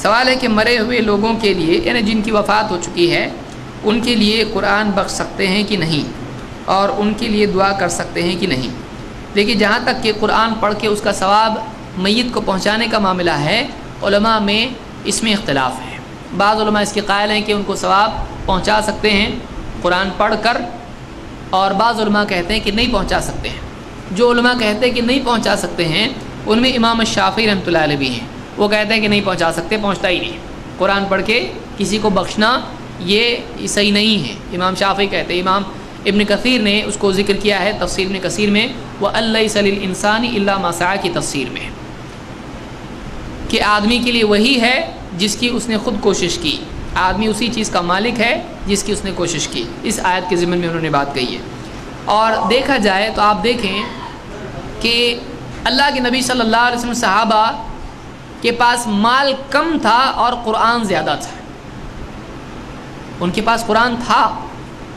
سوال ہے کہ مرے ہوئے لوگوں کے لیے یعنی جن کی وفات ہو چکی ہے ان کے لیے قرآن بخش سکتے ہیں کہ نہیں، اور ان کے لیے دعا کر سکتے ہیں کہ نہیں؟ دیکھیے، جہاں تک کہ قرآن پڑھ کے اس کا ثواب میت کو پہنچانے کا معاملہ ہے، علماء میں اس میں اختلاف ہے۔ بعض علماء اس کے قائل ہیں کہ ان کو ثواب پہنچا سکتے ہیں قرآن پڑھ کر، اور بعض علماء کہتے ہیں کہ نہیں پہنچا سکتے ہیں۔ جو علماء کہتے ہیں کہ نہیں پہنچا سکتے ہیں ان میں امام شافعی رحمۃ اللہ علیہ بھی ہیں، وہ کہتے ہیں کہ نہیں پہنچا سکتے، پہنچتا ہی نہیں، قرآن پڑھ کے کسی کو بخشنا یہ صحیح نہیں ہے، امام شافعی کہتے ہیں۔ امام ابن کثیر نے اس کو ذکر کیا ہے تفسیر ابن کثیر میں، وَأَلَّيْسَ لِلْإِنسَانِ إِلَّا مَا سَعَىٰ کی تفسیر میں، کہ آدمی کے لیے وہی ہے جس کی اس نے خود کوشش کی، آدمی اسی چیز کا مالک ہے جس کی اس نے کوشش کی۔ اس آیت کے ضمن میں انہوں نے بات کہی ہے۔ اور دیکھا جائے تو آپ دیکھیں کہ اللہ کے نبی صلی اللہ علیہ وسلم صحابہ کے پاس مال کم تھا اور قرآن زیادہ تھا، ان کے پاس قرآن تھا۔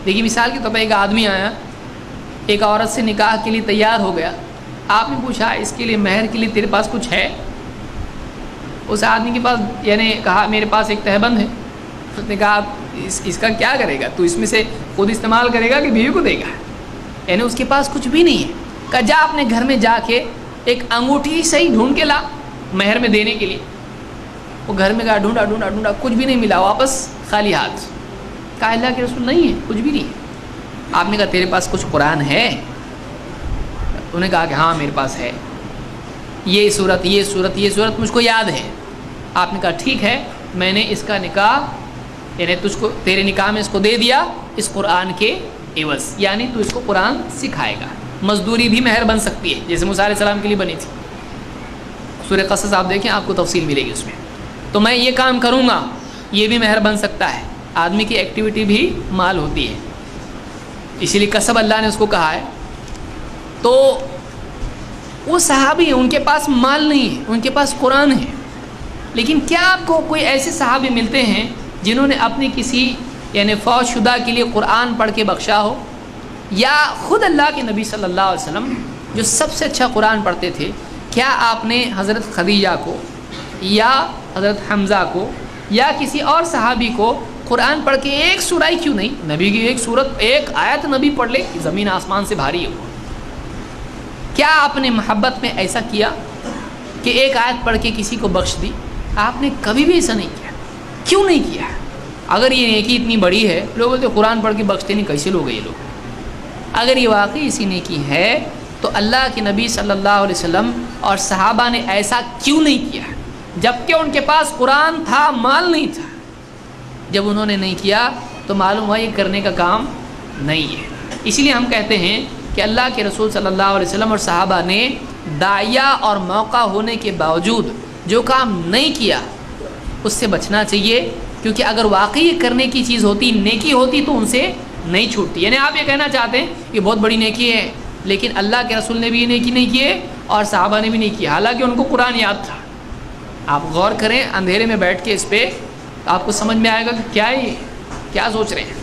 دیکھیے مثال کے طور پر ایک آدمی آیا، ایک عورت سے نکاح کے لیے تیار ہو گیا، آپ نے پوچھا اس کے لیے مہر کے لیے تیرے پاس کچھ ہے؟ اس آدمی کے پاس یعنی کہا میرے پاس ایک تہبند ہے۔ اس نے کہا اس کا کیا کرے گا تو، اس میں سے خود استعمال کرے گا کہ بیوی کو دے گا؟ یعنی اس کے پاس کچھ بھی نہیں ہے۔ کہا جا اپنے گھر میں جا کے ایک انگوٹھی صحیح ڈھونڈ کے لا مہر میں دینے کے لیے۔ وہ گھر میں گیا، ڈھونڈا ڈھونڈا ڈھونڈا، کچھ بھی نہیں ملا، واپس خالی ہاتھ۔ کہا اللہ کے رسول نہیں ہے، کچھ بھی نہیں ہے۔ آپ نے کہا تیرے پاس کچھ قرآن ہے؟ انہوں نے کہا کہ ہاں میرے پاس ہے، یہ صورت یہ صورت یہ صورت مجھ کو یاد ہے۔ آپ نے کہا ٹھیک ہے، میں نے اس کا نکاح یعنی تجھ کو تیرے نکاح میں اس کو دے دیا اس قرآن کے عوض، یعنی تو اس کو قرآن سکھائے گا۔ مزدوری بھی مہر بن سکتی ہے، جیسے موسیٰ علیہ السلام کے لیے بنی تھی۔ سورہ قصص آپ دیکھیں، آپ کو تفصیل ملے گی اس میں۔ تو میں یہ کام کروں گا، یہ بھی مہر بن سکتا ہے۔ آدمی کی ایکٹیویٹی بھی مال ہوتی ہے، اسی لیے کسب اللہ نے اس کو کہا ہے۔ تو وہ صحابی ہیں، ان کے پاس مال نہیں ہے، ان کے پاس قرآن ہے۔ لیکن کیا آپ کو کوئی ایسے صحابی ملتے ہیں جنہوں نے اپنی کسی یعنی فوت شدہ کے لیے قرآن پڑھ کے بخشا ہو؟ یا خود اللہ کے نبی صلی اللہ علیہ وسلم جو سب سے اچھا قرآن پڑھتے تھے، کیا آپ نے حضرت خدیجہ کو یا حضرت حمزہ کو یا کسی اور صحابی کو قرآن پڑھ کے ایک سورہ ہی کیوں نہیں، نبی کی ایک سورت ایک آیت نبی پڑھ لے، زمین آسمان سے بھاری ہو؟ کیا آپ نے محبت میں ایسا کیا کہ ایک آیت پڑھ کے کسی کو بخش دی؟ آپ نے کبھی بھی ایسا نہیں کیا۔ کیوں نہیں کیا؟ اگر یہ نیکی اتنی بڑی ہے، لوگ بولتے قرآن پڑھ کے بخشتے نہیں، کیسے لوگ ہیں یہ لوگ؟ اگر یہ واقعی اسی نیکی ہے تو اللہ کے نبی صلی اللہ علیہ وسلم اور صحابہ نے ایسا کیوں نہیں کیا؟ جبکہ ان کے پاس قرآن تھا، مال نہیں تھا۔ جب انہوں نے نہیں کیا تو معلوم ہوا یہ کرنے کا کام نہیں ہے۔ اسی لیے ہم کہتے ہیں کہ اللہ کے رسول صلی اللہ علیہ وسلم اور صحابہ نے داعیہ اور موقع ہونے کے باوجود جو کام نہیں کیا اس سے بچنا چاہیے، کیونکہ اگر واقعی کرنے کی چیز ہوتی، نیکی ہوتی تو ان سے نہیں چھوٹتی۔ یعنی آپ یہ کہنا چاہتے ہیں یہ بہت بڑی نیکی ہے، لیکن اللہ کے رسول نے بھی یہ نیکی نہیں کیے اور صحابہ نے بھی نہیں کیا، حالانکہ ان کو قرآن یاد تھا۔ آپ غور کریں اندھیرے میں بیٹھ کے اس پہ، آپ کو سمجھ میں آئے گا کہ کیا ہے یہ، کیا سوچ رہے ہیں۔